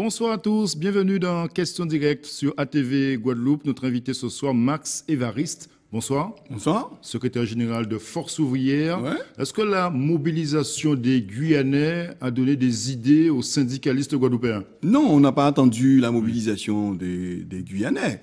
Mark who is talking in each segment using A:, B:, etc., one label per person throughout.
A: Bonsoir à tous, bienvenue dans Question Directe sur ATV Guadeloupe. Notre invité ce soir, Max Évariste. Bonsoir.
B: Bonsoir.
A: Secrétaire général de Force ouvrière.
B: Ouais.
A: Est-ce que la mobilisation des Guyanais a donné des idées aux syndicalistes guadeloupéens?
B: Non, on n'a pas attendu la mobilisation des Guyanais.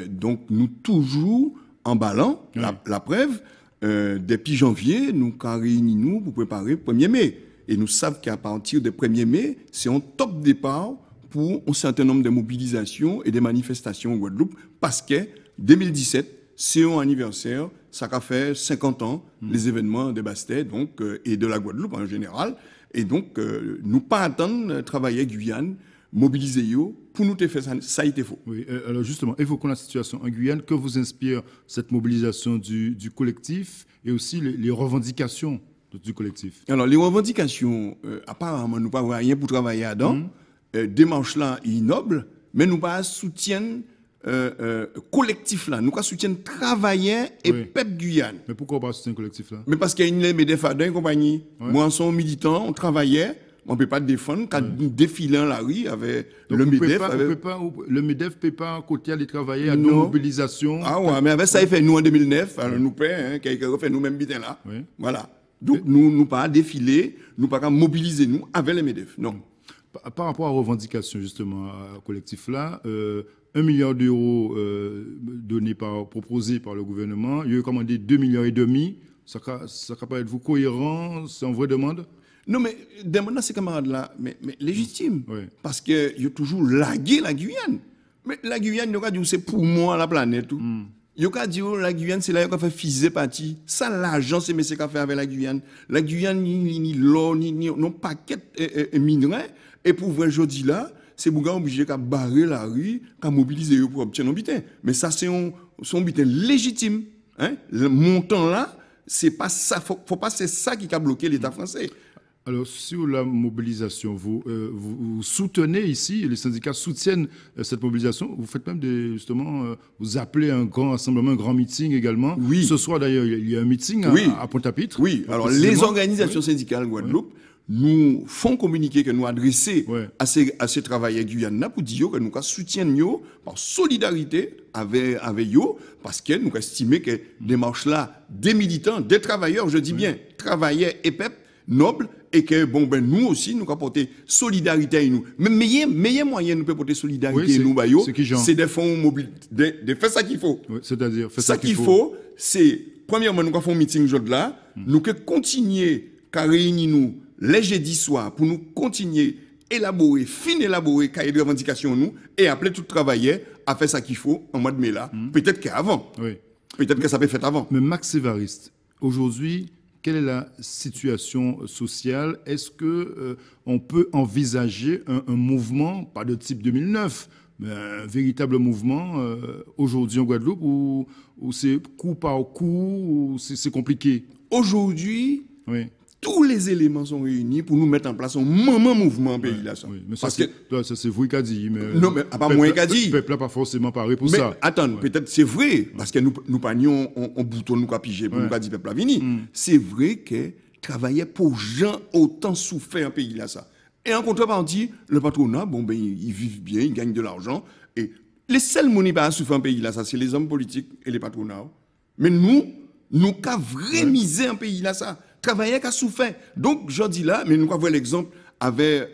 B: Donc, nous toujours emballant la preuve. Depuis janvier, nous réunissons pour préparer le 1er mai. Et nous savons qu'à partir du 1er mai, c'est un top départ pour un certain nombre de mobilisations et de manifestations en Guadeloupe. Parce que 2017, c'est un anniversaire, ça a fait 50 ans, les événements de Bastet donc, et de la Guadeloupe en général. Et donc, nous pas attendre travailler Guyane, mobiliser pour nous faire ça, ça a été faux.
A: Oui, alors justement, évoquons la situation en Guyane. Que vous inspire cette mobilisation du collectif et aussi les revendications du collectif?
B: Alors, les revendications, apparemment, nous n'avons rien pour travailler là-dedans. Démarche là est noble, mais nous pas soutiennent collectif là, nous soutiennent travailleurs et peuple Guyane.
A: Mais pourquoi pas soutenir collectif là?
B: Mais parce qu'il y a une MEDEF et compagnie. Moi, en sont militant, on travaillait, on ne peut pas défendre quand nous défilons la rue avec
A: donc
B: le MEDEF.
A: Le MEDEF ne peut pas côté les travailleurs à nos mobilisations.
B: Ah ouais, mais avec ça, il fait nous en 2009, alors nous paie, quelqu'un fait nous-mêmes bien là. Voilà. Donc, nous pas défiler, nous pas mobiliser nous avec les MEDEF. Non.
A: Par rapport à la revendication, justement, au collectif là, 1 milliard d'euros proposés par le gouvernement, il a commandé 2,5 milliards. Ça ne pas être vous cohérent, c'est une vraie demande?
B: Non, mais demande à ces camarades-là, mais légitime. Parce qu'ils ont toujours lagué la Guyane. Mais la Guyane, ils ont dit c'est pour moi la planète. Ils ont dit la Guyane, c'est là qu'on fait fiser parti. Ça, l'argent, c'est ce qu'on fait avec la Guyane. La Guyane, ni l'eau, ni non paquet minerais. Et pour vrai, jeudi là, c'est Bouga obligé de barrer la rue, de mobiliser pour obtenir un butin. Mais ça, c'est son butin légitime. Hein? Le montant là, c'est pas ça. Faut pas c'est ça qui a bloqué l'État français.
A: Alors, sur la mobilisation, vous soutenez ici, les syndicats soutiennent cette mobilisation. Vous faites même justement, vous appelez un grand rassemblement, un grand meeting également.
B: Oui.
A: Ce soir, d'ailleurs, il y a un meeting à Pointe-à-Pitre.
B: Oui. Alors, les organisations syndicales Guadeloupe nous font communiquer que nous adresser à ces travailleurs guyanais pour dire que nous soutiennent par solidarité avec eux, parce que nous estimons que des marches là, des militants, des travailleurs, je dis bien, travailleurs et peuples nobles, et que nous aussi, nous apporter solidarité à nous. Mais meilleur moyen nous peut porter solidarité à nous, c'est des fonds mobiles, de faire ça qu'il faut.
A: C'est-à-dire, faire
B: ça qu'il faut, c'est, premièrement, nous avons un meeting aujourd'hui là, nous que continuer à réunir nous les jeudis soirs pour nous continuer élaborer, élaborer cahier de revendication nous et appeler tout travailleurs à faire ça qu'il faut en mois de mai là. Peut-être qu'avant. Peut-être que ça peut être fait avant.
A: Mais Max Évariste, aujourd'hui, quelle est la situation sociale? Est-ce que on peut envisager un mouvement, pas de type 2009, mais un véritable mouvement aujourd'hui en Guadeloupe où c'est coup par coup, où c'est compliqué?
B: Aujourd'hui, tous les éléments sont réunis pour nous mettre en place un mouvement en pays là.
A: Mais ça, c'est vous qui a dit. Mais
B: non, mais pas moi qui a dit.
A: Le peuple n'a pas forcément parlé pour
B: mais
A: ça.
B: Attends, peut-être c'est vrai, parce que nous panions on bouton, nous piger pour nous dire peuple a vini. C'est vrai que travailler pour gens autant souffert en pays là ça. Et en contrepartie, le patronat, ils vivent bien, ils gagnent de l'argent. Et les seuls monnaies qui souffrent en pays là ça, c'est les hommes politiques et les patronats. Mais nous avons vraie misère en pays là ça. Travailleurs qui a souffert. Donc, je dis là, mais nous avons l'exemple avec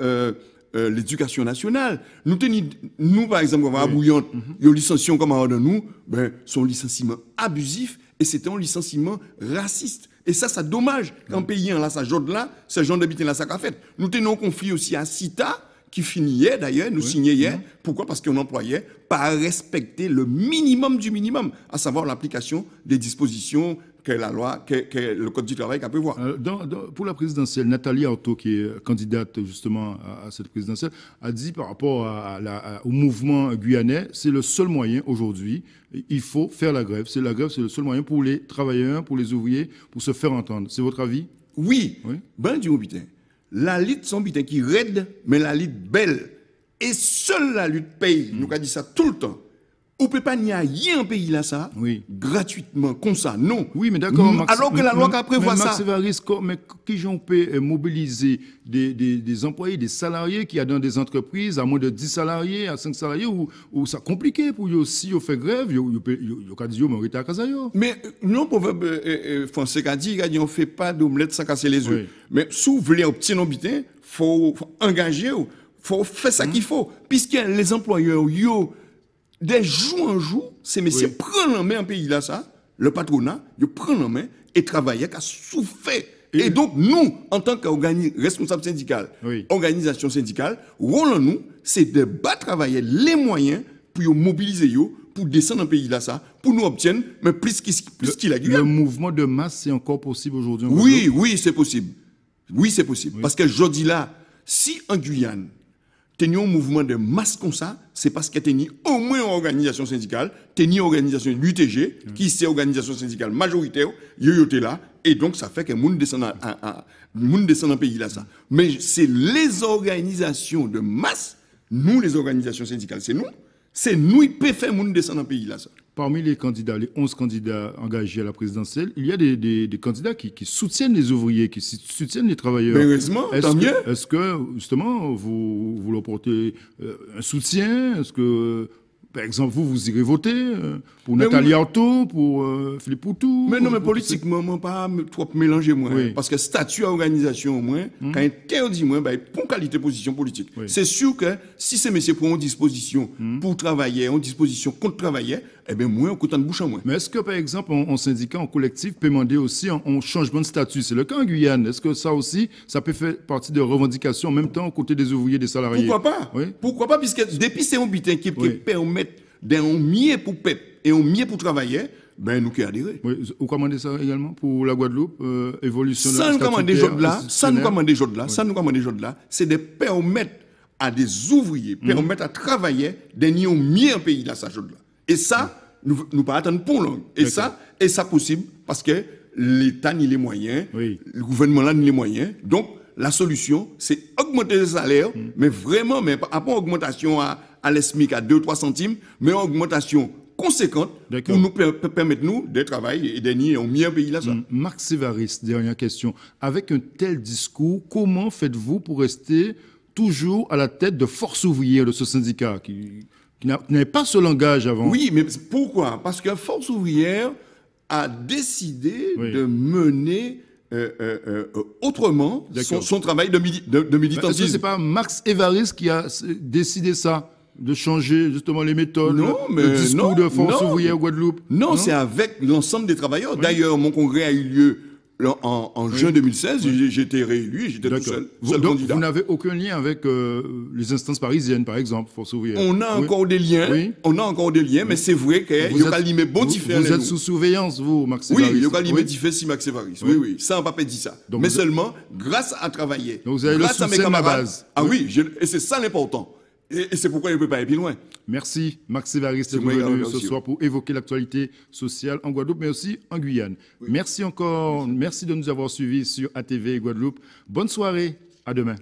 B: l'éducation nationale. Nous, par exemple, on va à Bouillante, il y a licenciement comme un de nous, son licenciement abusif et c'était un licenciement raciste. Et ça dommage qu'un pays là, ça genre là, ce genre d'habitude là, ça a fait. Nous tenons un conflit aussi à CITA, qui finit hier d'ailleurs, nous signait hier. Pourquoi? Parce qu'on employait pas respecter le minimum du minimum, à savoir l'application des dispositions que la loi, que le Code du travail a prévoir.
A: Pour la présidentielle, Nathalie Arthaud, qui est candidate justement à cette présidentielle, a dit par rapport au mouvement guyanais, c'est le seul moyen aujourd'hui, il faut faire la grève. La grève, c'est le seul moyen pour les travailleurs, pour les ouvriers, pour se faire entendre. C'est votre avis?
B: Oui. Ben du putain. La lutte, son putain qui raide, mais la lutte belle. Et seule la lutte paye. Nous avons dit ça tout le temps. On peut pas nier rien un pays là ça
A: Oui.
B: gratuitement comme ça non.
A: Oui, mais d'accord.
B: Alors que la loi qui prévoit ça.
A: Max Évariste, mais qui on peut mobiliser des employés, des salariés qui a dans des entreprises à moins de 10 salariés, à 5 salariés, où ça compliqué pour eux aussi, ils font grève, ils ont dit, mais on à casa.
B: Mais non, proverbe français a dit, on ne fait pas d'omelette sans casser les œufs.
A: Oui.
B: Mais si vous voulez obtenir un bitin, faut engager, faut faire ça qu'il faut. Puisque les employeurs, des jours en jour, ces messieurs prennent en main un pays là, ça, le patronat, ils prennent en main et travaillent à souffrir. Et donc, nous, en tant que responsable syndical, organisation syndicale, rôle en nous, c'est de battre travailler les moyens pour mobiliser, pour descendre un pays là, ça, pour nous obtenir, mais plus qu'il a
A: Le mouvement de masse, c'est encore possible aujourd'hui?
B: Oui, c'est possible. Oui, c'est possible. Oui. Parce que je dis là, si en Guyane, tenir un mouvement de masse comme ça, c'est parce que tenir au moins une organisation syndicale, tenir une organisation l'UTG, qui c'est organisation syndicale majoritaire, yoyoté là, et donc ça fait que moun descend dans pays là ça. Mais c'est les organisations de masse, nous les organisations syndicales, c'est nous qui peut faire moun descendre dans pays là ça.
A: Parmi les candidats, les 11 candidats engagés à la présidentielle, il y a des candidats qui soutiennent les ouvriers, qui soutiennent les travailleurs.
B: Mais heureusement, tant mieux.
A: Est-ce que, justement, vous leur portez un soutien? Est-ce que, par exemple, vous irez voter pour Nathalie Arthaud, pour Philippe Poutou?
B: Mais non, mais politiquement, moi, pas trop mélanger moi. Oui. Parce que statut à organisation, au moins, quand interdit, moi, pour qualité de position politique. Oui. C'est sûr que si ces messieurs prennent disposition pour travailler, en disposition contre travailler, eh bien, moi, on compte en bouche en moins.
A: Mais est-ce que, par exemple, en syndicat, en collectif, peut demander aussi un changement de statut? C'est le cas en Guyane. Est-ce que ça aussi, ça peut faire partie de revendications en même temps aux côtés des ouvriers, des salariés?
B: Pourquoi pas? Oui. Pourquoi pas? Puisque depuis c'est un butin qui permet d'un mieux pour peuple et un mieux pour travailler, ben nous qui adhérer.
A: Oui, vous commandez ça également pour la Guadeloupe, évolution de
B: ça nous commande des choses là, c'est de permettre à des ouvriers, permettre à travailler d'un mieux un pays là, ça chose là. Et ça, nous pas attendre pour long. Et ça possible parce que l'État n'a les moyens, le gouvernement n'a les moyens. Donc, la solution, c'est augmenter les salaires, mais vraiment, mais pas augmentation à l'ESMIC à 2-3 centimes, mais augmentation conséquente pour nous permettre nous de travailler et de nier un meilleur pays là.
A: Max Évariste, dernière question. Avec un tel discours, comment faites-vous pour rester toujours à la tête de Force ouvrière de ce syndicat qui n'avait pas ce langage avant?
B: Oui, mais pourquoi? Parce que Force ouvrière a décidé de mener autrement son travail de militantisme.
A: Est-ce que ce n'est pas Max Évariste qui a décidé ça, de changer justement les méthodes, le discours de Force ouvrière Guadeloupe?
B: Non, c'est avec l'ensemble des travailleurs. Oui. D'ailleurs, mon congrès a eu lieu en juin 2016, j'ai été réélu et j'étais tout seul candidat.
A: Vous n'avez aucun lien avec les instances parisiennes, par exemple, Force ouvrière?
B: On a encore des liens, mais c'est vrai qu'il y a des bon différents.
A: Vous êtes sous surveillance, vous, Max Évariste?
B: Oui, il y a des différents si Max Évariste. Oui, ça, on n'a pas dit ça. Donc, mais seulement grâce à travailler,
A: donc vous avez grâce à mes camarades.
B: Ah oui, et c'est ça l'important. Et c'est pourquoi il ne peut pas aller plus loin.
A: Merci, Max Évariste, d'être venu ce soir pour évoquer l'actualité sociale en Guadeloupe, mais aussi en Guyane. Oui. Merci encore. Merci de nous avoir suivis sur ATV Guadeloupe. Bonne soirée. À demain.